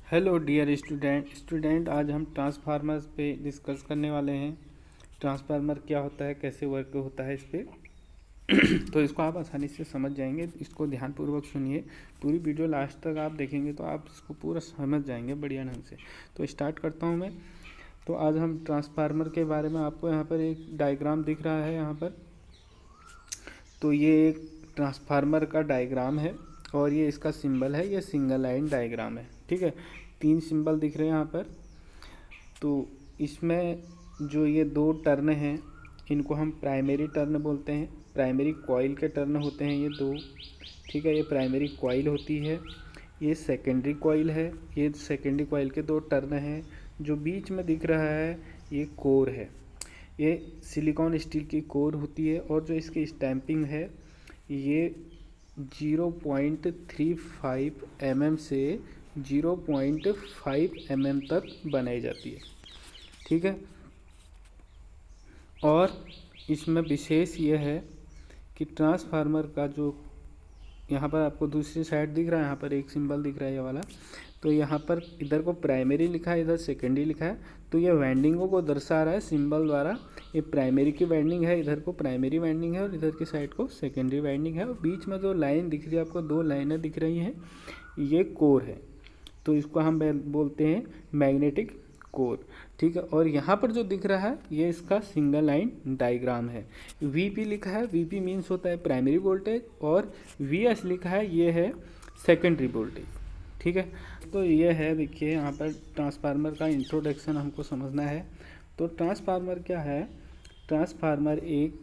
Hello dear student आज हम transformers पे डिस्कस करने वाले हैं। ट्रांसफार्मर क्या होता है, कैसे वर्क होता है इस पे। तो इसको आप आसानी से समझ जाएंगे। इसको ध्यानपूर्वक सुनिए, पूरी वीडियो लास्ट तक आप देखेंगे तो आप इसको पूरा समझ जाएंगे बढ़िया ढंग से। तो स्टार्ट करता हूँ मैं। तो आज हम ट्रांसफार्मर के बारे में, आपको यहाँ पर एक डायग्राम दिख रहा है यहाँ पर। तो ये एक ट्रांसफार्मर का डायग्राम है और ये इसका सिंबल है, ये सिंगल लाइन डायग्राम है। ठीक है, 3 सिंबल दिख रहे हैं यहाँ पर। तो इसमें जो ये 2 टर्न हैं, इनको हम प्राइमरी टर्न बोलते हैं। प्राइमरी कॉइल के टर्न होते हैं ये 2। ठीक है, ये प्राइमरी कॉइल होती है, ये सेकेंडरी कॉइल है। ये सेकेंडरी कॉइल के 2 टर्न हैं। जो बीच में दिख रहा है ये कोर है, ये सिलिकॉन स्टील की कोर होती है। और जो इसकी स्टैंपिंग है ये 0.35 mm से 0.5 mm तक बनाई जाती है। ठीक है, और इसमें विशेष ये है कि ट्रांसफार्मर का जो यहाँ पर आपको दूसरी साइड दिख रहा है, यहाँ पर एक सिंबल दिख रहा है ये वाला। तो यहाँ पर इधर को प्राइमरी लिखा है, इधर सेकेंडरी लिखा है। तो ये वाइंडिंगों को दर्शा रहा है सिंबल द्वारा। ये प्राइमरी की वाइंडिंग है, इधर को प्राइमरी वाइंडिंग है और इधर की साइड को सेकेंडरी वाइंडिंग है। और बीच में जो लाइन दिख रही है आपको, 2 लाइनें दिख रही हैं, ये कोर है। तो इसको हम बोलते हैं मैग्नेटिक कोर। ठीक है, और यहाँ पर जो दिख रहा है ये इसका सिंगल लाइन डायग्राम है। वीपी लिखा है, वीपी मीन्स होता है प्राइमरी वोल्टेज, और वीएस लिखा है, ये है सेकेंडरी वोल्टेज। ठीक है, तो ये है, देखिए यहाँ पर ट्रांसफार्मर का इंट्रोडक्शन हमको समझना है। तो ट्रांसफार्मर क्या है? ट्रांसफार्मर एक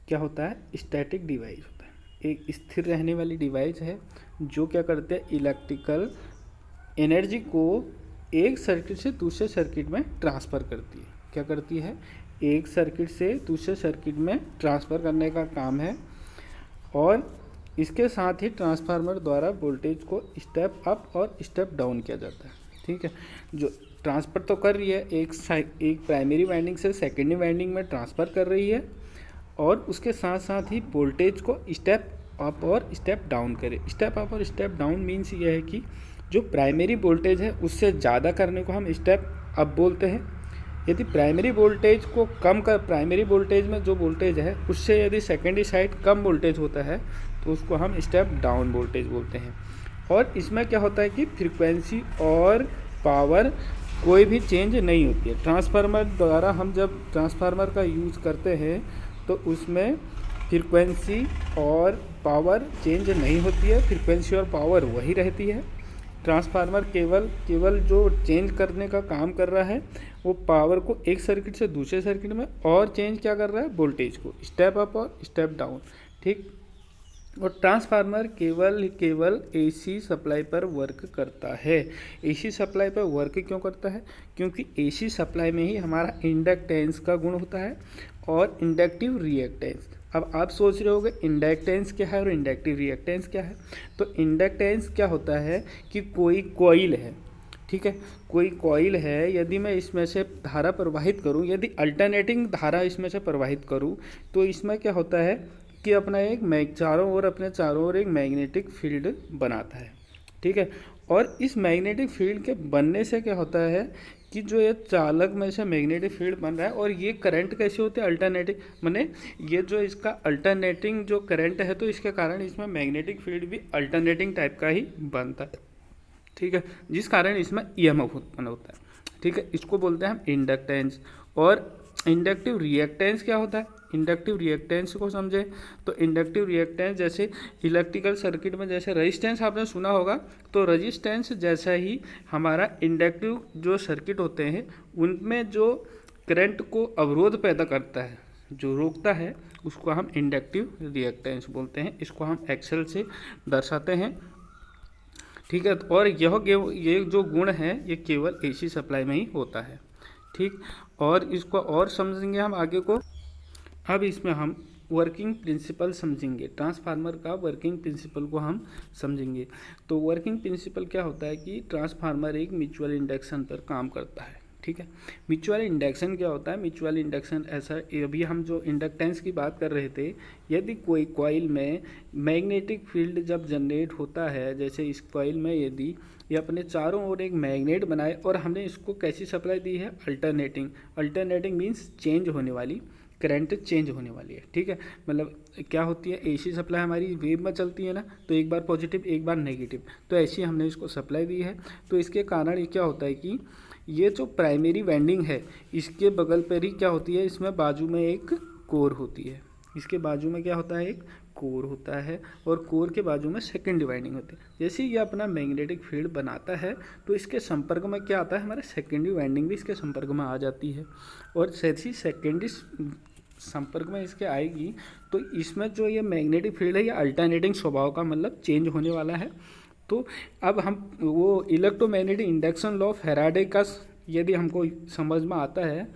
क्या होता है, स्टैटिक डिवाइस होता है, एक स्थिर रहने वाली डिवाइस है जो क्या करते हैं, इलेक्ट्रिकल एनर्जी को एक सर्किट से दूसरे सर्किट में ट्रांसफ़र करती है। क्या करती है? एक सर्किट से दूसरे सर्किट में ट्रांसफ़र करने का काम है। और इसके साथ ही ट्रांसफार्मर द्वारा वोल्टेज को स्टेप अप और स्टेप डाउन किया जाता है। ठीक है, जो ट्रांसफ़र तो कर रही है, एक प्राइमरी वाइंडिंग से सेकेंडरी वाइंडिंग में ट्रांसफ़र कर रही है, और उसके साथ साथ ही वोल्टेज को स्टेप अप और स्टेप डाउन करे। स्टेप अप और स्टेप डाउन मीन्स ये है कि जो प्राइमरी वोल्टेज है उससे ज़्यादा करने को हम स्टेप अप बोलते हैं। यदि प्राइमरी वोल्टेज को कम कर, प्राइमरी वोल्टेज में जो वोल्टेज है उससे यदि सेकेंडरी साइड कम वोल्टेज होता है तो उसको हम स्टेप डाउन वोल्टेज बोलते हैं। और इसमें क्या होता है कि फ्रीक्वेंसी और पावर कोई भी चेंज नहीं होती है। ट्रांसफार्मर द्वारा हम जब ट्रांसफार्मर का यूज़ करते हैं तो उसमें फ्रीक्वेंसी और पावर चेंज नहीं होती है, फ्रीक्वेंसी और पावर वही रहती है। ट्रांसफार्मर केवल जो चेंज करने का काम कर रहा है वो पावर को एक सर्किट से दूसरे सर्किट में, और चेंज क्या कर रहा है, वोल्टेज को स्टेप अप और स्टेप डाउन। ठीक, और ट्रांसफार्मर केवल एसी सप्लाई पर वर्क करता है। एसी सप्लाई पर वर्क क्यों करता है? क्योंकि एसी सप्लाई में ही हमारा इंडक्टेंस का गुण होता है और इंडक्टिव रिएक्टेंस। अब आप सोच रहे होगे इंडक्टेंस क्या है और इंडक्टिव रिएक्टेंस क्या है। तो इंडक्टेंस क्या होता है कि कोई कॉइल है, ठीक है, कोई कॉइल है, यदि मैं इसमें से धारा प्रवाहित करूं, यदि अल्टरनेटिंग धारा इसमें से प्रवाहित करूं, तो इसमें क्या होता है कि अपने चारों ओर एक मैग्नेटिक फील्ड बनाता है। ठीक है, और इस मैग्नेटिक फील्ड के बनने से क्या होता है कि जो ये चालक में से मैग्नेटिक फील्ड बन रहा है, और ये करंट कैसे होते हैं, अल्टरनेटिंग, माने ये जो इसका अल्टरनेटिंग जो करंट है, तो इसके कारण इसमें मैग्नेटिक फील्ड भी अल्टरनेटिंग टाइप का ही बनता है। ठीक है, जिस कारण इसमें ईएमएफ उत्पन्न होता है। ठीक है, इसको बोलते हैं हम इंडक्टेंस। और इंडक्टिव रिएक्टेंस क्या होता है? इंडक्टिव रिएक्टेंस को समझे तो इंडक्टिव रिएक्टेंस जैसे इलेक्ट्रिकल सर्किट में जैसे रेजिस्टेंस आपने सुना होगा, तो रेजिस्टेंस जैसा ही हमारा इंडक्टिव जो सर्किट होते हैं उनमें जो करंट को अवरोध पैदा करता है, जो रोकता है, उसको हम इंडक्टिव रिएक्टेंस बोलते हैं। इसको हम एक्सेल से दर्शाते हैं। ठीक है, और ये जो गुण है ये केवल एसी सप्लाई में ही होता है। ठीक, और इसको और समझेंगे हम आगे को। अब इसमें हम वर्किंग प्रिंसिपल समझेंगे, ट्रांसफार्मर का वर्किंग प्रिंसिपल को हम समझेंगे। तो वर्किंग प्रिंसिपल क्या होता है कि ट्रांसफार्मर एक म्यूचुअल इंडक्शन पर काम करता है। ठीक है। म्यूचुअल इंडक्शन क्या होता है? म्यूचुअल इंडक्शन ऐसा, अभी हम जो इंडक्टेंस की बात कर रहे थे, यदि कोई कॉइल में मैग्नेटिक फील्ड जब जनरेट होता है, जैसे इस कॉइल में यदि ये अपने चारों ओर एक मैग्नेट बनाए और हमने इसको कैसी सप्लाई दी है? अल्टरनेटिंग। अल्टरनेटिंग मीन्स चेंज होने वाली, करंट चेंज होने वाली है, ठीक है। मतलब क्या होती है, एसी सप्लाई हमारी वेव में चलती है ना, तो एक बार पॉजिटिव एक बार नेगेटिव, तो ऐसी हमने इसको सप्लाई दी है। तो इसके कारण ये क्या होता है कि ये जो प्राइमरी वाइंडिंग है इसके बगल पर ही क्या होती है, इसमें बाजू में एक कोर होती है, इसके बाजू में क्या होता है? एक कोर होता है, और कोर के बाजू में सेकेंडरी वाइंडिंग होती है। जैसे ही ये अपना मैग्नेटिक फील्ड बनाता है तो इसके संपर्क में क्या आता है? हमारे सेकेंडरी वाइंडिंग भी इसके संपर्क में आ जाती है, और जैसी सेकेंडरी संपर्क में इसके आएगी तो इसमें जो ये मैग्नेटिक फील्ड है ये अल्टरनेटिंग स्वभाव का, मतलब चेंज होने वाला है। तो अब हम वो electromagnetic induction law of Faraday का यदि हमको समझ में आता है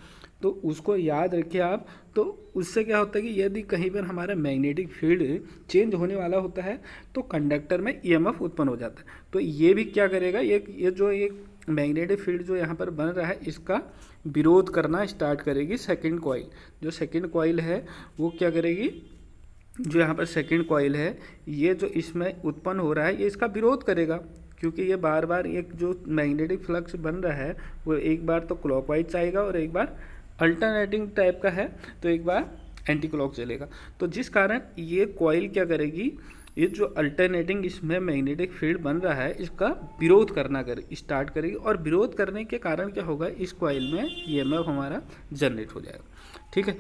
तो उसको याद रखिए आप। तो उससे क्या होता है कि यदि कहीं पर हमारा मैग्नेटिक फील्ड चेंज होने वाला होता है तो कंडक्टर में ईएमएफ उत्पन्न हो जाता है। तो ये भी क्या करेगा, ये जो एक मैग्नेटिक फील्ड जो यहाँ पर बन रहा है इसका विरोध करना स्टार्ट करेगी सेकंड कॉइल। जो सेकंड कॉइल है वो क्या करेगी, जो यहाँ पर सेकंड कॉइल है ये जो इसमें उत्पन्न हो रहा है ये इसका विरोध करेगा, क्योंकि ये बार बार एक जो मैग्नेटिक फ्लक्स बन रहा है वो एक बार तो क्लॉकवाइज आएगा और एक बार अल्टरनेटिंग टाइप का है तो एक बार एंटी क्लॉक चलेगा। तो जिस कारण ये कॉइल क्या करेगी, ये जो अल्टरनेटिंग इसमें मैग्नेटिक फील्ड बन रहा है इसका विरोध करना स्टार्ट करेगी, और विरोध करने के कारण क्या होगा, इस कॉइल में ईएमएफ हमारा जनरेट हो जाएगा, ठीक है।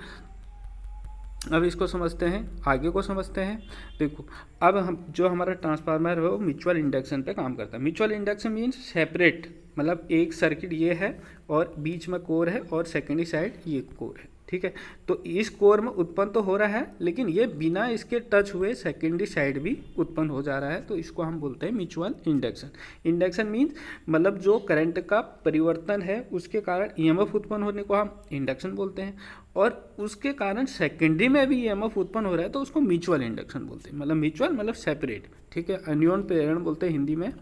अब इसको समझते हैं, आगे को समझते हैं। देखो अब हम जो हमारा ट्रांसफार्मर है वो म्यूचुअल इंडक्शन पे काम करता है। म्यूचुअल इंडक्शन मीन्स सेपरेट, मतलब एक सर्किट ये है और बीच में कोर है और सेकेंडरी साइड ये कोर है, ठीक है। तो इस कोर में उत्पन्न तो हो रहा है लेकिन ये बिना इसके टच हुए सेकेंडरी साइड भी उत्पन्न हो जा रहा है, तो इसको हम बोलते हैं म्यूचुअल इंडक्शन। इंडक्शन मीन्स मतलब जो करंट का परिवर्तन है उसके कारण ईएमएफ उत्पन्न होने को हम इंडक्शन बोलते हैं, और उसके कारण सेकेंडरी में भी ईएमएफ उत्पन्न हो रहा है तो उसको म्यूचुअल इंडक्शन बोलते हैं। मतलब म्यूचुअल मतलब सेपरेट, ठीक है, अन्योन प्रेरण बोलते हैं हिंदी में।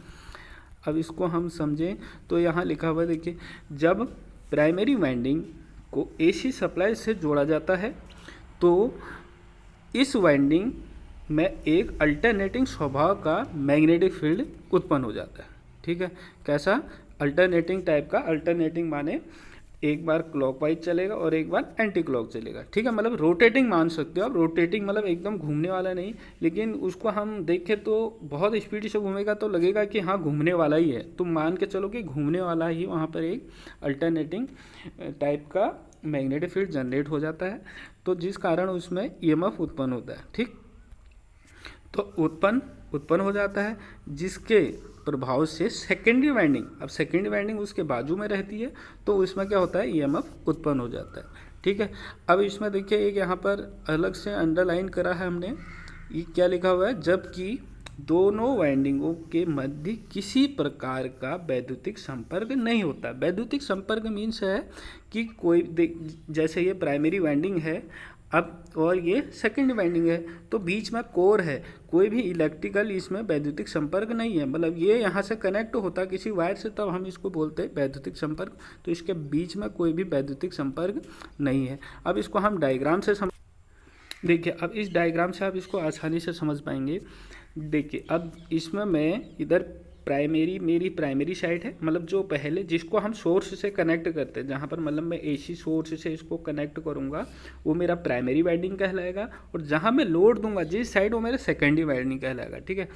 अब इसको हम समझें तो यहाँ लिखा हुआ है, देखिए, जब प्राइमरी वाइंडिंग को एसी सप्लाई से जोड़ा जाता है तो इस वाइंडिंग में एक अल्टरनेटिंग स्वभाव का मैग्नेटिक फील्ड उत्पन्न हो जाता है, ठीक है। कैसा? अल्टरनेटिंग टाइप का। अल्टरनेटिंग माने एक बार क्लॉकवाइज चलेगा और एक बार एंटी क्लॉक चलेगा, ठीक है। मतलब रोटेटिंग मान सकते हो आप। रोटेटिंग मतलब एकदम घूमने वाला नहीं, लेकिन उसको हम देखें तो बहुत स्पीड से घूमेगा तो लगेगा कि हाँ घूमने वाला ही है, तो मान के चलो कि घूमने वाला ही वहाँ पर एक अल्टरनेटिंग टाइप का मैग्नेटिक फील्ड जनरेट हो जाता है, तो जिस कारण उसमें ईएमएफ उत्पन्न होता है, ठीक। तो उत्पन्न हो जाता है जिसके प्रभाव से सेकेंडरी वाइंडिंग, अब सेकेंडरी वाइंडिंग उसके बाजू में रहती है तो उसमें क्या होता है, ईएमएफ उत्पन्न हो जाता है, ठीक है। अब इसमें देखिए एक यहाँ पर अलग से अंडरलाइन करा है हमने, ये क्या लिखा हुआ है, जबकि दोनों वाइंडिंगों के मध्य किसी प्रकार का वैद्युतिक संपर्क नहीं होता। वैद्युतिक संपर्क मीन्स है कि कोई जैसे ये प्राइमरी वाइंडिंग है अब और ये सेकेंड वाइंडिंग है तो बीच में कोर है, कोई भी इलेक्ट्रिकल इसमें वैद्युतिक संपर्क नहीं है, मतलब ये यहाँ से कनेक्ट होता है किसी वायर से तब हम इसको बोलते हैं वैद्युतिक संपर्क, तो इसके बीच में कोई भी वैद्युतिक संपर्क नहीं है। अब इसको हम डायग्राम से देखिए, अब इस डायग्राम से आप इसको आसानी से समझ पाएंगे। देखिए अब इसमें मैं इधर मेरी प्राइमरी साइड है, मतलब जो पहले जिसको हम सोर्स से कनेक्ट करते हैं, जहाँ पर मतलब मैं एसी सोर्स से इसको कनेक्ट करूँगा वो मेरा प्राइमरी वाइंडिंग कहलाएगा, और जहाँ मैं लोड दूंगा जिस साइड वो मेरा सेकेंडरी वाइंडिंग कहलाएगा, ठीक है।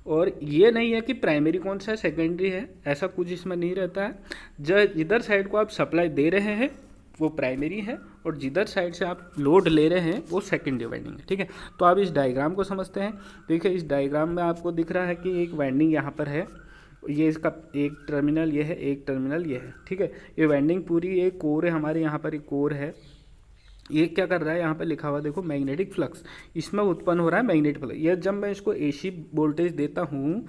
और ये नहीं है कि प्राइमरी कौन सा है सेकेंडरी है, ऐसा कुछ इसमें नहीं रहता है। जिधर साइड को आप सप्लाई दे रहे हैं वो प्राइमरी है और जिधर साइड से आप लोड ले रहे हैं वो सेकेंडरी वाइंडिंग है, ठीक है। तो आप इस डायग्राम को समझते हैं। देखिए इस डायग्राम में आपको दिख रहा है कि एक वाइंडिंग यहाँ पर है, ये इसका एक टर्मिनल ये है, एक टर्मिनल ये है, ठीक है। ये वाइंडिंग पूरी एक कोर है, हमारे यहाँ पर एक कोर है। ये क्या कर रहा है, यहाँ पर लिखा हुआ देखो मैग्नेटिक फ्लक्स, इसमें उत्पन्न हो रहा है मैग्नेटिक फ्लक्स। ये जब मैं इसको एसी वोल्टेज देता हूँ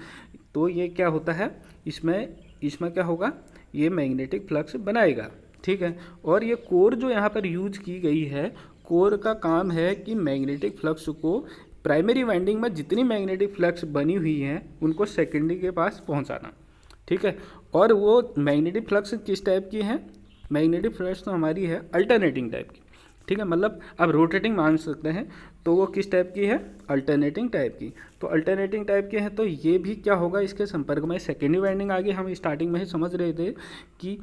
तो ये क्या होता है, इसमें क्या होगा, ये मैग्नेटिक फ्लक्स बनाएगा, ठीक है। और ये कोर जो यहाँ पर यूज की गई है, कोर का काम है कि मैग्नेटिक फ्लक्स को प्राइमरी वाइंडिंग में जितनी मैग्नेटिक फ्लक्स बनी हुई हैं उनको सेकेंडरी के पास पहुँचाना, ठीक है। और वो मैग्नेटिक फ्लक्स किस टाइप की हैं, मैग्नेटिक फ्लक्स तो हमारी है अल्टरनेटिंग टाइप की, ठीक है, मतलब अब रोटेटिंग मान सकते हैं, तो वो किस टाइप की है, अल्टरनेटिंग टाइप की। तो अल्टरनेटिंग टाइप की है तो ये भी क्या होगा, इसके संपर्क में सेकेंडरी वाइंडिंग। आगे हम स्टार्टिंग में ही समझ रहे थे कि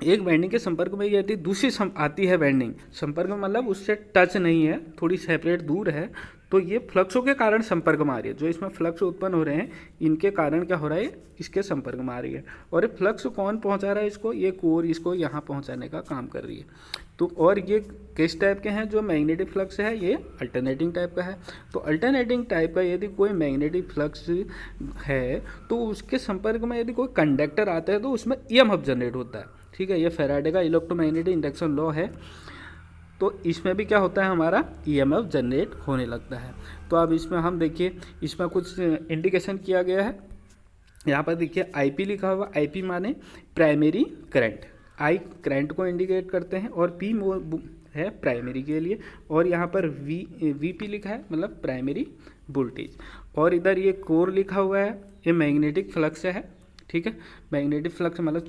एक वाइंडिंग के संपर्क में यदि दूसरी आती है वाइंडिंग, संपर्क में मतलब उससे टच नहीं है, थोड़ी सेपरेट दूर है, तो ये फ्लक्सों के कारण संपर्क में आ रही है। जो इसमें फ्लक्स उत्पन्न हो रहे हैं इनके कारण क्या हो रहा है, इसके संपर्क में आ रही है। और ये फ्लक्स कौन पहुंचा रहा है इसको, ये कोर इसको यहाँ पहुंचाने का काम कर रही है। तो और ये किस टाइप के हैं, जो मैग्नेटिक फ्लक्स है ये अल्टरनेटिंग टाइप का है। तो अल्टरनेटिंग टाइप का यदि कोई मैग्नेटिक फ्लक्स है तो उसके संपर्क में यदि कोई कंडक्टर आता है तो उसमें ईएमएफ जनरेट होता है, ठीक है। ये फैराडे का इलेक्ट्रोमैग्नेटिक इंडक्शन लॉ है। तो इसमें भी क्या होता है, हमारा ईएमएफ जनरेट होने लगता है। तो अब इसमें हम देखिए, इसमें कुछ इंडिकेशन किया गया है। यहाँ पर देखिए आईपी लिखा हुआ, आईपी माने प्राइमरी करंट, आई करंट को इंडिकेट करते हैं, और पी है प्राइमरी के लिए, और यहाँ पर वीपी लिखा है मतलब प्राइमरी वोल्टेज, और इधर ये कोर लिखा हुआ है, ये मैग्नेटिक फ्लक्स है, ठीक है। मैग्नेटिक फ्लक्स मतलब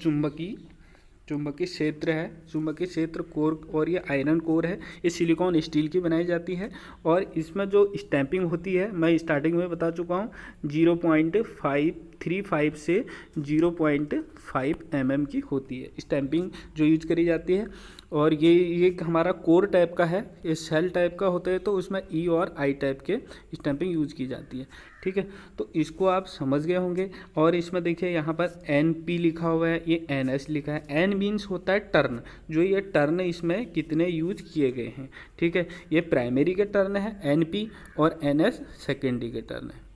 चुंबकीय क्षेत्र है, चुंबकीय क्षेत्र कोर, और ये आयरन कोर है, ये सिलिकॉन स्टील की बनाई जाती है। और इसमें जो स्टैंपिंग होती है मैं स्टार्टिंग में बता चुका हूँ, 0.535 से 0.5 mm की होती है स्टैंपिंग जो यूज करी जाती है। और ये हमारा कोर टाइप का है, ये सेल टाइप का होता है, तो उसमें ई और आई टाइप के स्टैंपिंग यूज की जाती है, ठीक है। तो इसको आप समझ गए होंगे। और इसमें देखिए यहाँ पर एन पी लिखा हुआ है, ये एन एस लिखा है। एन मीन्स होता है टर्न, जो ये टर्न इसमें कितने यूज किए गए हैं, ठीक है। ये प्राइमरी के टर्न है एन पी, और एन एस सेकेंडरी के टर्न है।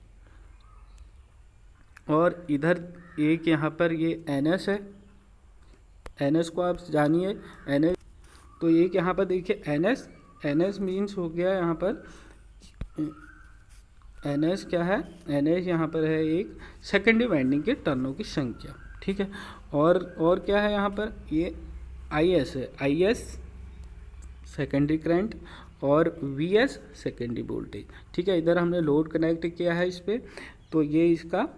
और इधर एक यहाँ पर ये एन एस है, एन एस को आप जानिए, एन एस। तो एक यहाँ पर देखिए एन एस मीन्स हो गया यहाँ पर, एन एस क्या है, एन एस यहाँ पर है एक सेकेंडरी वाइंडिंग के टर्नों की संख्या, ठीक है। और क्या है यहाँ पर, ये आई एस है, आई एस सेकेंडरी करंट, और वी एस सेकेंडरी वोल्टेज, ठीक है। इधर हमने लोड कनेक्ट किया है इस पर, तो ये इसका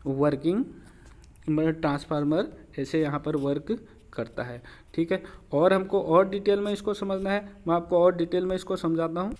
वर्किंग ट्रांसफार्मर ऐसे यहाँ पर वर्क करता है, ठीक है। और हमको और डिटेल में इसको समझना है, मैं आपको और डिटेल में इसको समझाता हूँ।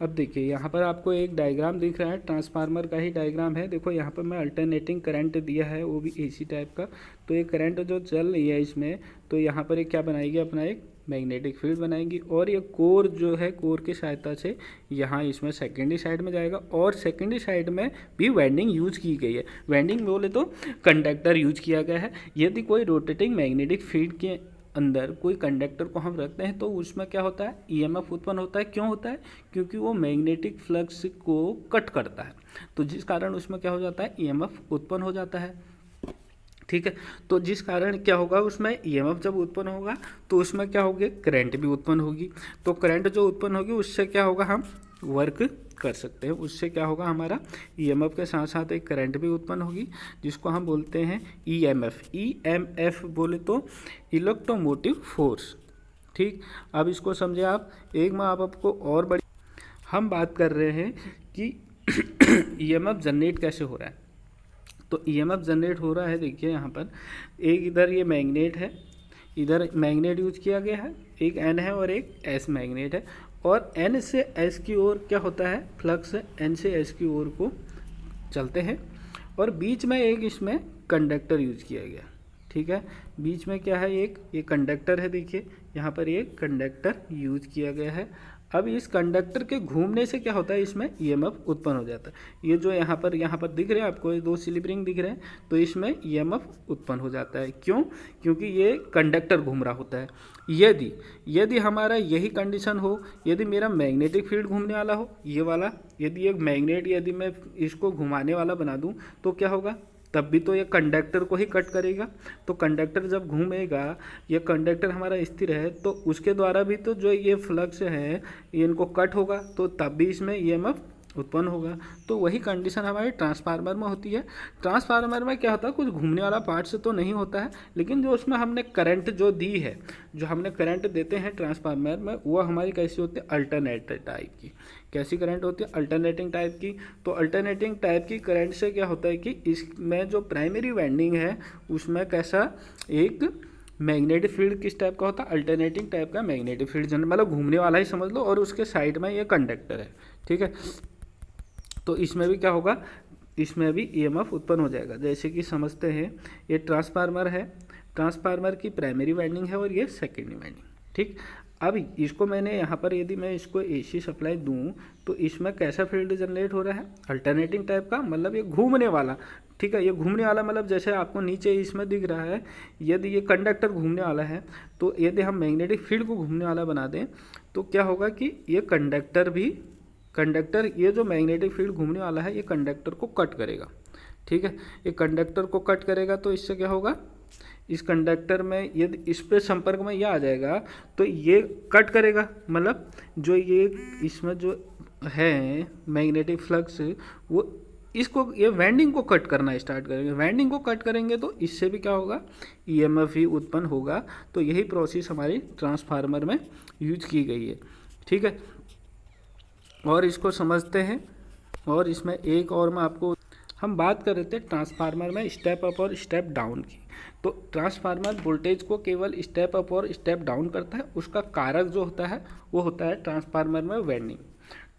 अब देखिए यहाँ पर आपको एक डायग्राम दिख रहा है, ट्रांसफार्मर का ही डायग्राम है। देखो यहाँ पर मैं अल्टरनेटिंग करंट दिया है, वो भी एसी टाइप का। तो ये करंट जो चल रही है इसमें, तो यहाँ पर एक क्या बनाएगी, अपना एक मैग्नेटिक फील्ड बनाएगी, और ये कोर जो है, कोर की सहायता से यहाँ इसमें सेकेंडरी साइड में जाएगा। और सेकेंडरी साइड में भी वाइंडिंग यूज की गई है, वाइंडिंग बोले तो कंडक्टर यूज किया गया है। यदि कोई रोटेटिंग मैग्नेटिक फील्ड के अंदर कोई कंडक्टर को हम रखते हैं तो उसमें क्या होता है, ईएमएफ उत्पन्न होता है। क्यों होता है, क्योंकि वो मैग्नेटिक फ्लक्स को कट करता है, तो जिस कारण उसमें क्या हो जाता है, ईएमएफ उत्पन्न हो जाता है, ठीक है। तो जिस कारण क्या होगा, उसमें ईएमएफ जब उत्पन्न होगा तो उसमें क्या होगी, करंट भी उत्पन्न होगी। तो करंट जो उत्पन्न होगी उससे क्या होगा, हम वर्क कर सकते हैं, उससे क्या होगा, हमारा ईएमएफ के साथ साथ एक करंट भी उत्पन्न होगी, जिसको हम बोलते हैं ईएमएफ। ईएमएफ बोले तो इलेक्ट्रोमोटिव फोर्स, ठीक। अब इसको समझे आप। एक मैं आपको और बड़ी, हम बात कर रहे हैं कि ईएमएफ जनरेट कैसे हो रहा है। तो ईएमएफ जनरेट हो रहा है, देखिए यहाँ पर एक इधर ये मैग्नेट है, इधर मैग्नेट यूज किया गया है, एक एन है और एक एस मैग्नेट है। और एन से एस की ओर क्या होता है, फ्लक्स एन से एस की ओर को चलते हैं, और बीच में एक इसमें कंडक्टर यूज किया गया, ठीक है। बीच में क्या है, एक ये कंडक्टर है, देखिए यहाँ पर एक कंडक्टर यूज किया गया है। अब इस कंडक्टर के घूमने से क्या होता है, इसमें ईएमएफ उत्पन्न हो जाता है। ये जो यहाँ पर दिख रहे हैं आपको, ये दो स्लिप रिंग दिख रहे हैं, तो इसमें ईएमएफ उत्पन्न हो जाता है। क्यों, क्योंकि ये कंडक्टर घूम रहा होता है। यदि हमारा यही कंडीशन हो, यदि मेरा मैग्नेटिक फील्ड घूमने वाला हो, ये वाला, यदि एक मैग्नेट यदि मैं इसको घुमाने वाला बना दूँ तो क्या होगा, तब भी तो ये कंडक्टर को ही कट करेगा। तो कंडक्टर जब घूमेगा, ये कंडक्टर हमारा स्थिर है, तो उसके द्वारा भी तो जो ये फ्लक्स है ये इनको कट होगा, तो तब भी इसमें ईएमएफ उत्पन्न होगा। तो वही कंडीशन हमारे ट्रांसफार्मर में होती है। ट्रांसफार्मर में क्या होता है, कुछ घूमने वाला पार्ट से तो नहीं होता है, लेकिन जो उसमें हमने करंट जो दी है, जो हमने करंट देते हैं ट्रांसफार्मर में, वो हमारी कैसी होती है, अल्टरनेटिंग टाइप की। कैसी करंट होती है, अल्टरनेटिंग टाइप की। तो अल्टरनेटिंग टाइप की करंट से क्या होता है कि इसमें जो प्राइमरी वाइंडिंग है उसमें कैसा एक मैग्नेटिक फील्ड किस टाइप का होता है, अल्टरनेटिंग टाइप का मैग्नेटिक फील्ड, जनरल मतलब घूमने वाला ही समझ लो, और उसके साइड में ये कंडक्टर है, ठीक है। तो इसमें भी क्या होगा, इसमें भी ईएमएफ उत्पन्न हो जाएगा। जैसे कि समझते हैं, ये ट्रांसफार्मर है, ट्रांसफार्मर की प्राइमरी वाइंडिंग है और ये सेकेंडरी वाइंडिंग, ठीक। अब इसको मैंने यहाँ पर यदि मैं इसको एसी सप्लाई दूँ तो इसमें कैसा फील्ड जनरेट हो रहा है, अल्टरनेटिंग टाइप का, मतलब ये घूमने वाला, ठीक है। ये घूमने वाला मतलब जैसे आपको नीचे इसमें दिख रहा है, यदि ये कंडक्टर घूमने वाला है तो यदि हम मैग्नेटिक फील्ड को घूमने वाला बना दें तो क्या होगा कि ये कंडक्टर ये जो मैग्नेटिक फील्ड घूमने वाला है ये कंडक्टर को कट करेगा, ठीक है। ये कंडक्टर को कट करेगा तो इससे क्या होगा, इस कंडक्टर में यदि इस पे संपर्क में ये आ जाएगा तो ये कट करेगा, मतलब जो ये इसमें जो है मैग्नेटिक फ्लक्स वो इसको ये वाइंडिंग को कट करना स्टार्ट करेंगे। वाइंडिंग को कट करेंगे तो इससे भी क्या होगा, ईएमएफ ही उत्पन्न होगा। तो यही प्रोसेस हमारी ट्रांसफार्मर में यूज की गई है, ठीक है। और इसको समझते हैं, और इसमें एक और मैं आपको, हम बात कर रहे थे ट्रांसफार्मर में स्टेप अप और स्टेप डाउन की। तो ट्रांसफार्मर वोल्टेज को केवल स्टेप अप और स्टेप डाउन करता है, उसका कारक जो होता है वो होता है ट्रांसफार्मर में वाइंडिंग।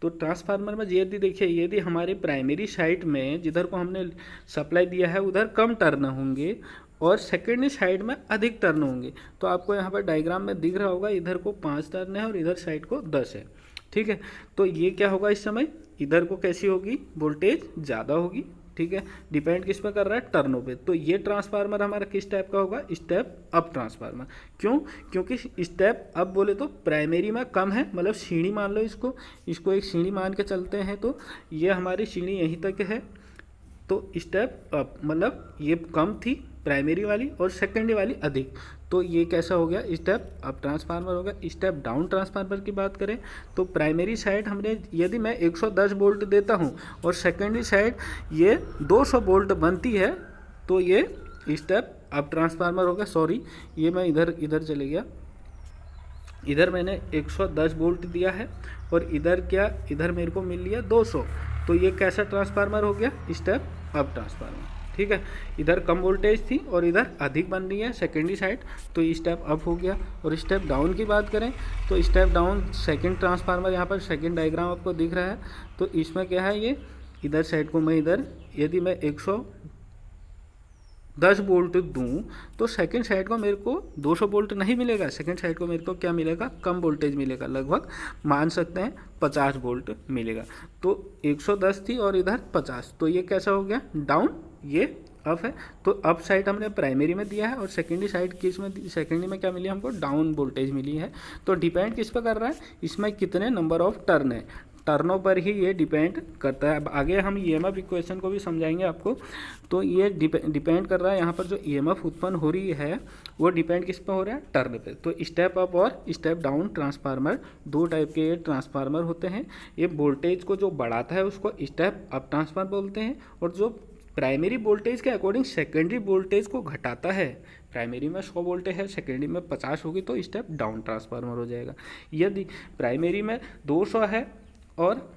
तो ट्रांसफार्मर में यदि देखिए, यदि हमारी प्राइमरी साइड में जिधर को हमने सप्लाई दिया है उधर कम टर्न होंगे और सेकेंडरी साइड में अधिक टर्न होंगे। तो आपको यहाँ पर डायग्राम में दिख रहा होगा, इधर को 5 टर्न है और इधर साइड को 10 है, ठीक है। तो ये क्या होगा, इस समय इधर को कैसी होगी, वोल्टेज ज़्यादा होगी, ठीक है। डिपेंड किस पे कर रहा है, टर्नों पे। तो ये ट्रांसफार्मर हमारा किस टाइप का होगा, स्टेप अप ट्रांसफार्मर। क्यों, क्योंकि स्टेप अप बोले तो प्राइमरी में कम है, मतलब सीढ़ी मान लो इसको एक सीढ़ी मान के चलते हैं। तो ये हमारी सीढ़ी यहीं तक है, तो स्टेप अप मतलब ये कम थी प्राइमरी वाली और सेकेंडरी वाली अधिक। तो ये कैसा हो गया, स्टेप अप ट्रांसफार्मर हो गया। स्टेप डाउन ट्रांसफार्मर की बात करें तो प्राइमरी साइड हमने, यदि मैं 110 वोल्ट देता हूँ और सेकेंडरी साइड ये 200 वोल्ट बनती है तो ये स्टेप अप ट्रांसफार्मर हो गया। सॉरी, ये मैं इधर चले गया, इधर मैंने 110 वोल्ट दिया है और इधर मेरे को मिल लिया 200। तो ये कैसा ट्रांसफार्मर हो गया, स्टेप अप ट्रांसफार्मर, ठीक है। इधर कम वोल्टेज थी और इधर अधिक बन रही है सेकेंडरी साइड, तो ये स्टेप अप हो गया। और स्टेप डाउन की बात करें तो स्टेप डाउन सेकंड ट्रांसफार्मर, यहाँ पर सेकंड डायग्राम आपको दिख रहा है। तो इसमें क्या है, ये इधर साइड को मैं यदि मैं 110 वोल्ट दूं तो सेकंड साइड को मेरे को 200 वोल्ट नहीं मिलेगा, सेकंड साइड को मेरे को क्या मिलेगा, कम वोल्टेज मिलेगा, लगभग मान सकते हैं 50 वोल्ट मिलेगा। तो 110 थी और इधर 50, तो ये कैसा हो गया, डाउन, ये अप है। तो अप साइड हमने प्राइमरी में दिया है और सेकेंडरी साइड सेकेंडरी में क्या मिली हमको, डाउन वोल्टेज मिली है। तो डिपेंड किस पर कर रहा है, इसमें कितने नंबर ऑफ टर्न है, टर्नों पर ही ये डिपेंड करता है। अब आगे हम ईएमएफ इक्वेशन को भी समझाएंगे आपको। तो ये डिपेंड कर रहा है, यहाँ पर जो ईएमएफ उत्पन्न हो रही है वो डिपेंड किस पर हो रहा है, टर्न पे। तो स्टेप अप और स्टेप डाउन ट्रांसफार्मर, दो टाइप के ये ट्रांसफार्मर होते हैं। ये वोल्टेज को जो बढ़ाता है उसको स्टेप अप ट्रांसफार्मर बोलते हैं, और जो प्राइमरी वोल्टेज के अकॉर्डिंग सेकेंडरी वोल्टेज को घटाता है, प्राइमरी में 100 वोल्टेज है, सेकेंडरी में 50 होगी तो स्टेप डाउन ट्रांसफार्मर हो जाएगा। यदि प्राइमरी में 200 है और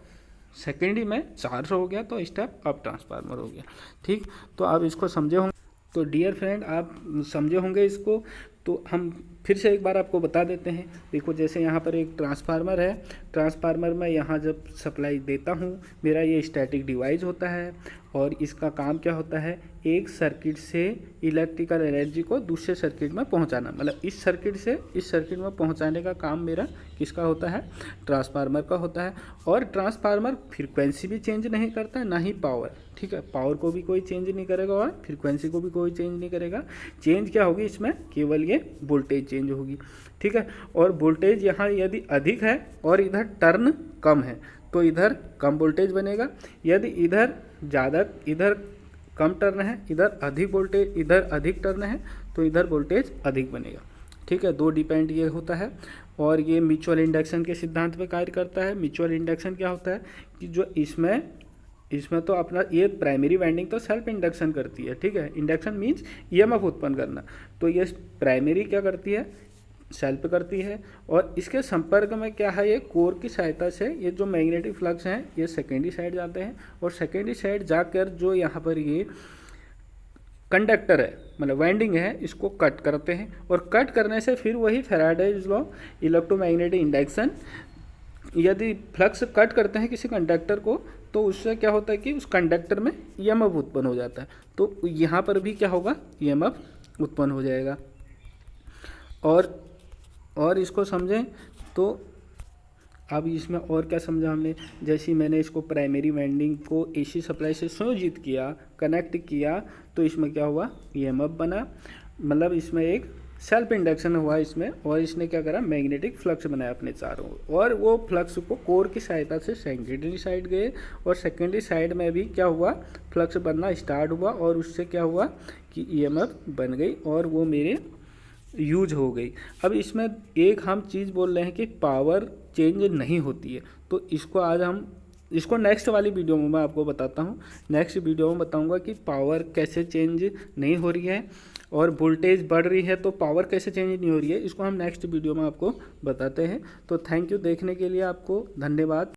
सेकेंडरी में 400 हो गया तो स्टेप अप ट्रांसफार्मर हो गया, ठीक। तो आप इसको समझे होंगे। तो डियर फ्रेंड, आप समझे होंगे इसको। तो हम फिर से एक बार आपको बता देते हैं। देखो, जैसे यहाँ पर एक ट्रांसफार्मर है, ट्रांसफार्मर में यहाँ जब सप्लाई देता हूँ, मेरा ये स्टैटिक डिवाइस होता है और इसका काम क्या होता है, एक सर्किट से इलेक्ट्रिकल एनर्जी को दूसरे सर्किट में पहुँचाना। मतलब इस सर्किट से इस सर्किट में पहुँचाने का काम मेरा किसका होता है, ट्रांसफार्मर का होता है। और ट्रांसफार्मर फ्रीक्वेंसी भी चेंज नहीं करता, ना ही पावर, ठीक है। पावर को भी कोई चेंज नहीं करेगा और फ्रीक्वेंसी को भी कोई चेंज नहीं करेगा। चेंज क्या होगी इसमें, केवल ये वोल्टेज चेंज होगी, ठीक है। और वोल्टेज यहाँ यदि अधिक है और इधर टर्न कम है तो इधर कम वोल्टेज बनेगा। यदि इधर कम टर्न है, इधर अधिक वोल्टेज, इधर अधिक टर्न है तो इधर वोल्टेज अधिक बनेगा, ठीक है। दो डिपेंड ये होता है। और ये म्यूचुअल इंडक्शन के सिद्धांत पे कार्य करता है। म्यूचुअल इंडक्शन क्या होता है कि जो इसमें तो अपना ये प्राइमरी वाइंडिंग तो सेल्फ इंडक्शन करती है, ठीक है। इंडक्शन मीन्स ईएमएफ उत्पन्न करना। तो ये प्राइमरी क्या करती है, सेल्फ करती है। और इसके संपर्क में क्या है, ये कोर की सहायता से ये जो मैग्नेटिक फ्लक्स हैं ये सेकेंडरी साइड जाते हैं और सेकेंडरी साइड जाकर जो यहाँ पर ये कंडक्टर है मतलब वाइंडिंग है इसको कट करते हैं, और कट करने से फिर वही फैराडेज लॉ, इलेक्ट्रोमैग्नेटिक इंडक्शन, यदि फ्लक्स कट करते हैं किसी कंडक्टर को तो उससे क्या होता है कि उस कंडक्टर में ईएमएफ उत्पन्न हो जाता है। तो यहाँ पर भी क्या होगा, ईएमएफ उत्पन्न हो जाएगा। और इसको समझें तो अब इसमें और क्या समझा हमने, जैसे मैंने इसको प्राइमरी वाइंडिंग को एसी सप्लाई से संयोजित किया, कनेक्ट किया, तो इसमें क्या हुआ, ईएमएफ बना, मतलब इसमें एक सेल्फ इंडक्शन हुआ इसमें, और इसने क्या करा, मैग्नेटिक फ्लक्स बनाया अपने चारों ओर, और वो फ्लक्स को कोर की सहायता से सेकेंडरी साइड गए, और सेकेंडरी साइड में भी क्या हुआ, फ्लक्स बनना स्टार्ट हुआ, और उससे क्या हुआ कि ईएमएफ बन गई, और वो मेरे यूज हो गई। अब इसमें एक हम चीज़ बोल रहे हैं कि पावर चेंज नहीं होती है, तो इसको आज हम इसको नेक्स्ट वाली वीडियो में मैं आपको बताता हूँ। नेक्स्ट वीडियो में बताऊँगा कि पावर कैसे चेंज नहीं हो रही है, और वोल्टेज बढ़ रही है तो पावर कैसे चेंज नहीं हो रही है, इसको हम नेक्स्ट वीडियो में आपको बताते हैं। तो थैंक यू देखने के लिए, आपको धन्यवाद।